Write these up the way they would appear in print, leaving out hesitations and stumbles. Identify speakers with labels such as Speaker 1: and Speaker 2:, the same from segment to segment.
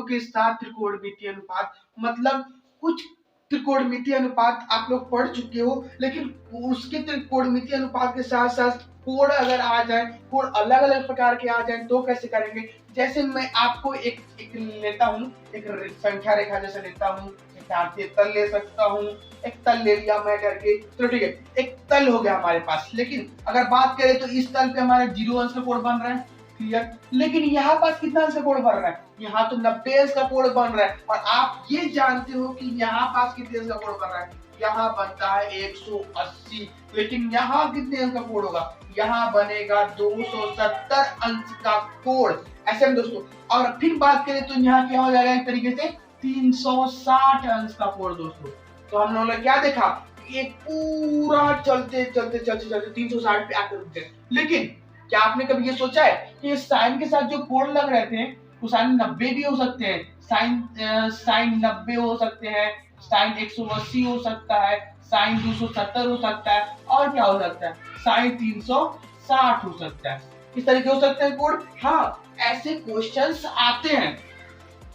Speaker 1: के साथ त्रिकोणमितीय अनुपात, मतलब कुछ त्रिकोणमितीय अनुपात आप लोग पढ़ चुके हो, लेकिन उसके त्रिकोणमितीय अनुपात के साथ साथ कोण अगर आ जाए, कोण अलग अलग प्रकार के आ जाए तो कैसे करेंगे। जैसे मैं आपको एक लेता हूँ, एक संख्या रेखा जैसे लेता हूँ, एक आयतीय तल ले सकता हूँ, एक तल ले लिया मैं करके, चलो ठीक है, एक तल हो गया हमारे पास। लेकिन अगर बात करें तो इस तल पे हमारा 0 अंश का कोण बन रहा है, क्लियर। लेकिन यहाँ पास कितना अंश का कोण बन रहा है, यहाँ तो 90 अंश का कोण बन रहा है, और आप ये जानते हो कि यहाँ पास कितने अंश का कोण बन रहा है, यहाँ बनता है 180। लेकिन यहाँ कितने अंश का कोण होगा, यहाँ बनेगा 270 अंश का कोण, ऐसे में दोस्तों। और फिर बात करें तो यहाँ क्या हो जाएगा, एक तरीके से 360 अंश का कोण दोस्तों। तो हम लोगों ने क्या देखा, एक पूरा चलते चलते चलते चलते 360 पे आकर रुक गए। लेकिन क्या आपने कभी ये सोचा है कि साइन के साथ जो कोण लग रहे थे वो साइन 90 भी हो सकते हैं, साइन 90 हो सकते हैं, साइन 180 हो सकता है, साइन 270 हो सकता है, और क्या हो सकता है, साइन 360 हो सकता है। इस तरीके हो सकते हैं कोण। हाँ, ऐसे क्वेश्चंस आते हैं,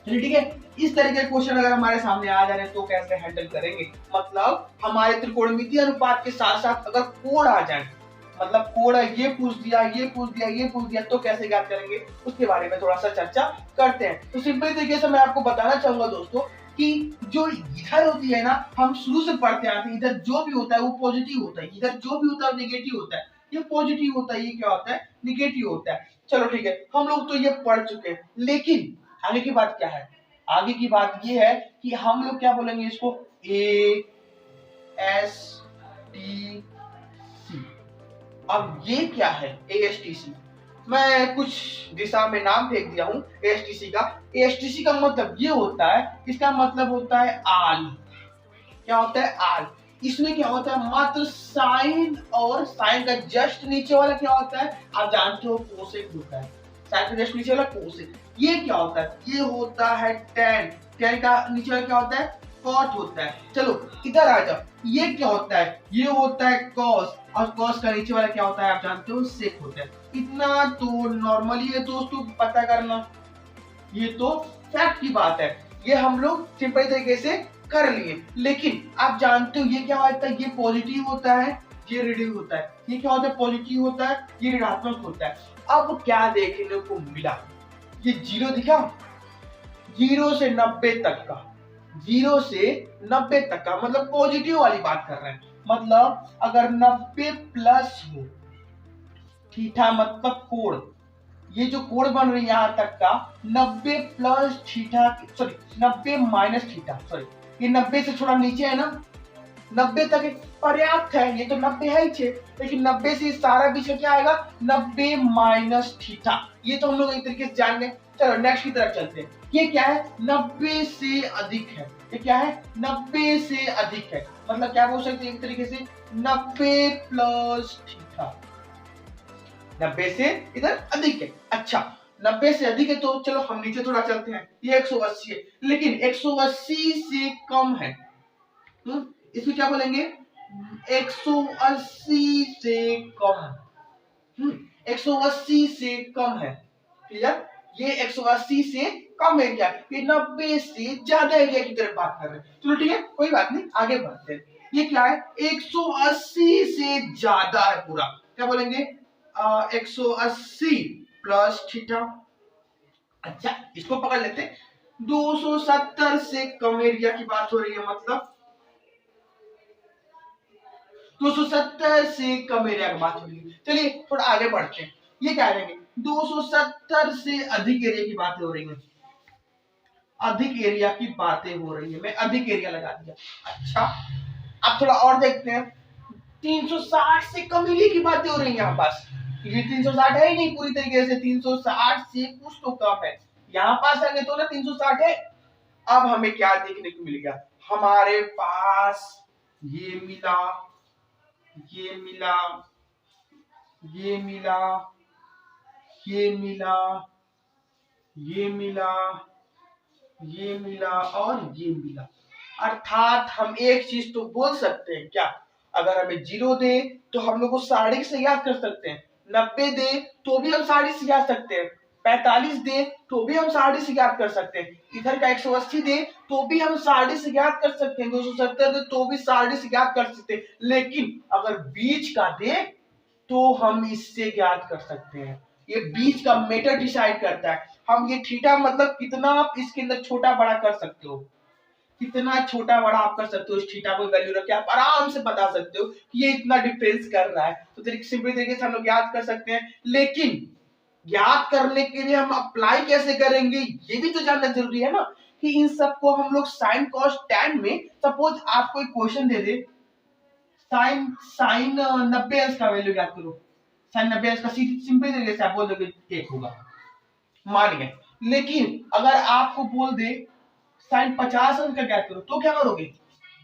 Speaker 1: ठीक है। इस तरह के क्वेश्चन अगर हमारे सामने आ जा रहे हैं तो कैसे हैंडल करेंगे, मतलब हमारे त्रिकोणमितीय अनुपात के साथ साथ अगर कोण आ जाए, मतलब कोण ये पूछ दिया, ये पूछ दिया, ये पूछ दिया, तो कैसे ज्ञात करेंगे, उसके बारे में थोड़ा सा चर्चा करते हैं। तो सिंपल तरीके से मैं आपको बताना चाहूंगा दोस्तों कि जो इधर होती है ना, हम शुरू से पढ़ते आते हैं, इधर जो भी होता है वो पॉजिटिव होता है, इधर जो भी होता है नेगेटिव होता है, ये पॉजिटिव होता है, ये क्या होता है, नेगेटिव होता है। चलो ठीक है, हम लोग तो ये पढ़ चुके हैं, लेकिन आगे की बात क्या है, आगे की बात ये है कि हम लोग क्या बोलेंगे इसको, ए एस टी सी। अब ये क्या है ASTC, मैं कुछ दिशा में नाम फेंक दिया हूं ASTC का। ASTC का मतलब ये होता है, इसका मतलब होता है आल। क्या होता है, आल। इसमें क्या होता है, मात्र साइन और साइन का जस्ट नीचे वाला क्या होता है, आप जानते हो कोसेक होता है, साइन का जस्ट नीचे वाला कोसेक। ये क्या होता है, ये होता है टेन, टेन का नीचे वाला क्या होता है, कॉट होता है। चलो इधर आ जाओ, ये क्या होता है, ये होता है कॉस, और कॉस का नीचे वाला क्या होता है, आप जानते हो सेक होता है। इतना तो नॉर्मली है दोस्तों पता करना, ये तो फैक्ट की बात है, ये हम लोग सिंपल तरीके से कर लिए। लेकिन आप जानते हो ये क्या होता है, ये पॉजिटिव होता है, ये ऋणात्मक होता है, ये क्या होता है, पॉजिटिव होता है, ये ऋणात्मक होता है। अब क्या देखने को मिला, ये 0 दिखा, 0 से 90 तक का, 0 से 90 तक का मतलब पॉजिटिव वाली बात कर रहे हैं। मतलब अगर 90 प्लस हो, थीटा मतलब कोण, ये जो कोण बन रही है यहाँ तक का 90 plus theta, sorry 90 minus theta, sorry ये 90 से थोड़ा नीचे है ना, 90 तक पर्याप्त है, ये तो 90 है ही, लेकिन 90 से सारा बीच में क्या आएगा, 90 माइनस थीटा, ये तो हम लोग एक तरीके से जान गए। चलो नेक्स्ट की तरफ चलते हैं, ये क्या है, 90 से अधिक है, ये क्या है, 90 से अधिक है, मतलब क्या बोल सकते हैं एक तरीके से 90 प्लस थीटा, 90 से इधर अधिक है। अच्छा 90 से अधिक है तो चलो हम नीचे थोड़ा चलते हैं, ये 180 है, लेकिन 180 से कम है, इसमें क्या बोलेंगे, 180 से कम, 180 से कम है, क्लियर। ये 180 से कम एरिया, ये 90 से ज्यादा एरिया की तरफ बात कर रहे हैं। चलो ठीक है, कोई बात नहीं, आगे बढ़ते हैं। ये क्या है, 180 से ज्यादा है पूरा, क्या बोलेंगे, 180 प्लस थीटा। अच्छा इसको पकड़ लेते हैं, 270 से कम एरिया की बात हो रही है, मतलब 270 से कम एरिया की बात हो रही है। चलिए थोड़ा आगे बढ़ते हैं, ये क्या है, 270 से अधिक एरिया की बातें हो रही है, अधिक एरिया की बातें हो रही है, मैं अधिक एरिया लगा दिया। अच्छा अब थोड़ा और देखते हैं, 360 से कम एरिया की बातें हो रही है यहाँ पास, ये 360 है ही नहीं पूरी तरीके से, 360 से कुछ तो कम है, यहाँ पास आएंगे तो ना 360 है। अब हमें क्या देखने को मिल गया, हमारे पास ये मिला, ये मिला, ये मिला, ये मिला, ये मिला, ये मिला और ये मिला। अर्थात हम एक चीज तो बोल सकते हैं, क्या, अगर हमें 0 दे तो हम लोग को 60 से याद कर सकते हैं, 90 दे तो भी हम 60 से याद सकते हैं, 45 दे तो भी हम 60 से ज्ञात कर सकते हैं, इधर का 180 दे तो भी हम 60 से ज्ञात कर सकते हैं, 270 दे तो भी 60 से ज्ञात कर सकते हैं, लेकिन अगर बीच का दे तो हम इससे ज्ञात कर सकते हैं। ये बीच का मेथड डिसाइड करता है। हम ये थीटा मतलब कितना आप इसके अंदर छोटा बड़ा कर सकते हो, कितना छोटा बड़ा आप कर सकते हो, इस थीटा को वैल्यू रख के आप आराम से बता सकते हो कि ये इतना डिफरेंस कर रहा है। तो सिंपल तरीके से हम लोग ज्ञात कर सकते हैं, लेकिन ज्ञात करने के लिए हम अप्लाई कैसे करेंगे ये भी तो जानना जरूरी है ना, कि इन सबको हम लोग साइन कॉस टैन में, सपोज आपको एक क्वेश्चन दे दे साइन साइन 90 अंश का वैल्यू ज्ञात करो, साइन 90 अंश का सिंपल तरीके से आप बोल दोगे 1 होगा, मान गए। लेकिन अगर आपको बोल दे साइन 50 अंश का ज्ञात करो तो क्या करोगे,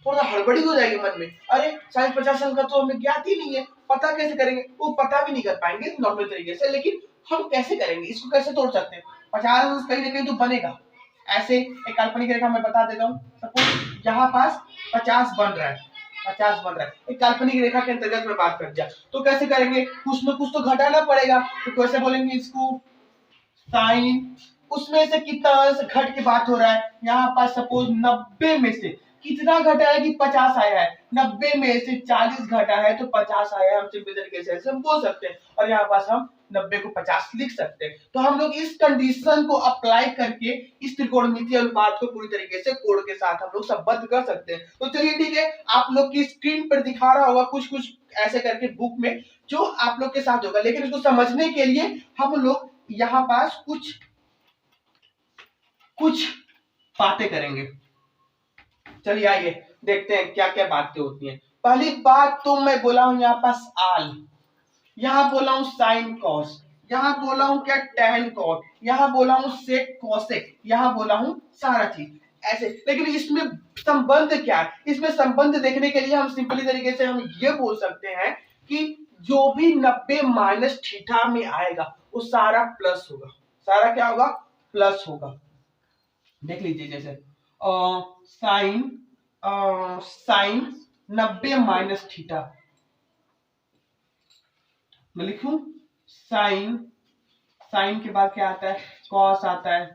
Speaker 1: थोड़ा हड़बड़ी हो जाएगी मन में, अरे साइन 50 अंश का तो हमें ज्ञात ही नहीं है, पता कैसे करेंगे, वो पता भी नहीं कर पाएंगे नॉर्मल तरीके से, लेकिन हम कैसे करेंगे, इसको कैसे तोड़ सकते हैं, 50 अंश कहीं ना कहीं तो बनेगा। ऐसे एक काल्पनिक रेखा मैं बता देता हूँ, सपोज यहाँ पास 50 बन रहा है, 50 बन रहा है, एक काल्पनिक रेखा के अंतर्गत में बात कर दिया, तो कैसे करेंगे, कुछ न कुछ तो घटाना पड़ेगा, तो कैसे बोलेंगे इसको, साइन उसमें से कितना अंश घट के बात हो रहा है, यहाँ पास सपोज 90 में से कितना घटा है कि 50 आया है, 90 में से 40 घटा है तो 50 आया है, हम सिंपल तरीके से हम बोल सकते हैं, और यहाँ पास हम 90 को 50 लिख सकते हैं। तो हम लोग इस कंडीशन को अप्लाई करके इस त्रिकोणमितीय अनुपात को पूरी तरीके से कोड के साथ हम लोग संबद्ध कर सकते हैं। तो चलिए ठीक है, आप लोग की स्क्रीन पर दिखा रहा होगा कुछ कुछ ऐसे करके बुक में, जो आप लोग के साथ होगा, लेकिन इसको समझने के लिए हम लोग यहाँ पास कुछ बातें करेंगे। चलिए आइए देखते हैं क्या क्या बातें होती हैं। पहली बात तो मैं बोला हूं यहाँ पास आल, यहाँ बोला हूं साइन कॉस, यहाँ बोला हूं क्या टैन कॉट, यहाँ बोला हूं सेक कॉसेक, यहाँ बोला हूं सारा चीज ऐसे। लेकिन इसमें संबंध क्या है, इसमें संबंध देखने के लिए हम सिंपली तरीके से हम ये बोल सकते हैं कि जो भी 90 माइनस थीटा में आएगा वो सारा प्लस होगा, सारा क्या होगा, प्लस होगा। देख लीजिए जैसे साइन साइन 90 माइनस थीटा, मैं लिखूं साइन, साइन के बाद क्या आता है, कॉस आता है,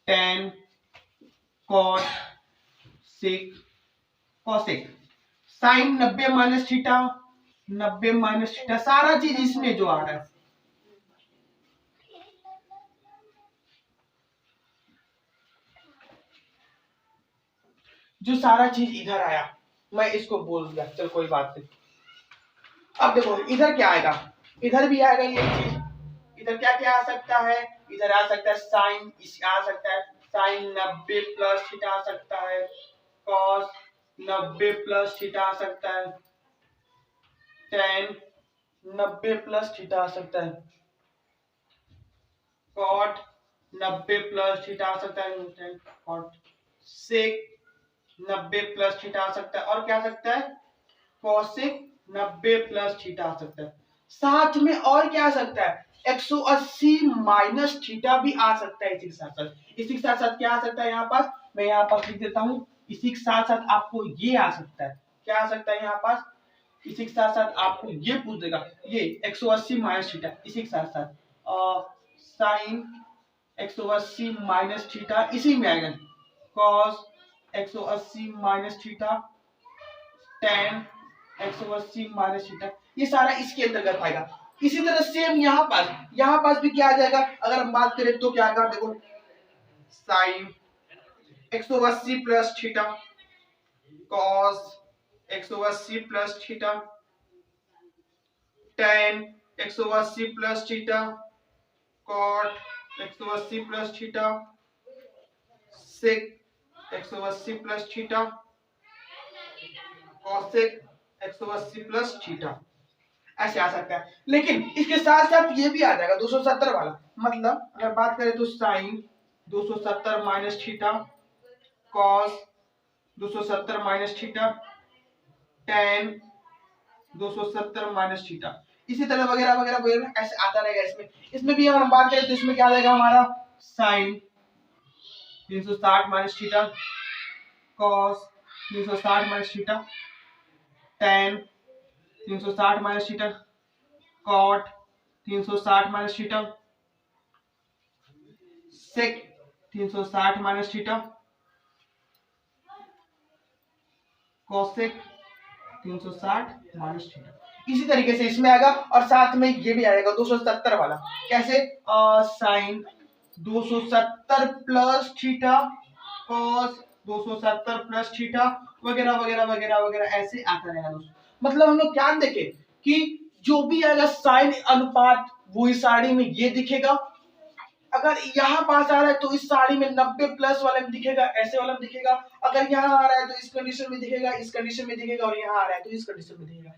Speaker 1: tan, cot, sec, cosec, sine 90 minus theta, 90 minus theta, सारा चीज इसमें जो आ रहा है, जो सारा चीज इधर आया, मैं इसको बोल दिया, चल कोई बात नहीं। अब देखो इधर क्या आएगा, इधर भी आएगा ये चीज, इधर क्या क्या आ सकता है, इधर आ सकता है साइन, आ सकता है साइन 90 प्लस थीटा आ सकता है, कॉस 90 प्लस थीटा आ सकता है, टेन 90 प्लस थीटा आ सकता है, कॉट 90 प्लस थीटा आ सकता है, कॉट, सेक 90 प्लस थीटा आ सकता है, और क्या आ सकता है, कॉसेक 90 प्लस थीटा आ सकता है। साथ में और क्या आ सकता है, 180 माइनस थीटा भी आ सकता है इसी के साथ साथ। इसी के साथ साथ क्या आ सकता है, यहाँ पास मैं यहाँ पास लिख देता हूँ, इसी के साथ साथ आपको ये आ सकता है, क्या आ सकता है यहाँ पास, इसी के साथ साथ आपको ये पूछ देगा, ये 180 माइनस थीटा, इसी के साथ साथ साइन 180 माइनस थीटा इसी में आएगा, cos 180 minus theta, tan 180 minus theta, ये सारा इसके अंतर्गत आएगा। इसी तरह सेम यहाँ पास भी क्या आ जाएगा, अगर हम बात करें तो क्या आएगा, देखो sine 180 plus theta, cos 180 plus theta, tan 180 plus theta, cot 180 plus theta, sec 180 plus theta, cosec 180 plus theta, ऐसे आ सकता है। लेकिन इसके साथ साथ ये भी आ जाएगा 270 वाला, मतलब अगर बात करें तो sine 270 minus theta, cos 270 minus theta, tan 270 minus theta, इसी तरह वगैरह वगैरह वगैरह ऐसे आता रहेगा। इसमें भी अगर हम बात करें तो इसमें क्या आ जाएगा हमारा, sine 360 minus theta, cos 360 minus theta, tan 360 minus theta, cot 360 minus theta, sec 360 minus theta, cosec 360 minus theta. इसी तरीके से इसमें आएगा और साथ में ये भी आएगा 270 वाला। कैसे? Sine 270 plus theta cos 270 plus theta वगैरह वगैरह वगैरह वगैरह ऐसे आता रहेगा दोस्तों। मतलब हम लोग क्या देखें कि जो भी आएगा साइन अनुपात वो इस साड़ी में ये दिखेगा। अगर यहाँ पास आ रहा है तो इस साड़ी में 90 प्लस वाले में दिखेगा, ऐसे वाला में दिखेगा। अगर यहाँ आ रहा है तो इस कंडीशन में दिखेगा, इस कंडीशन में दिखेगा, और यहाँ आ रहा है तो इस कंडीशन में दिखेगा।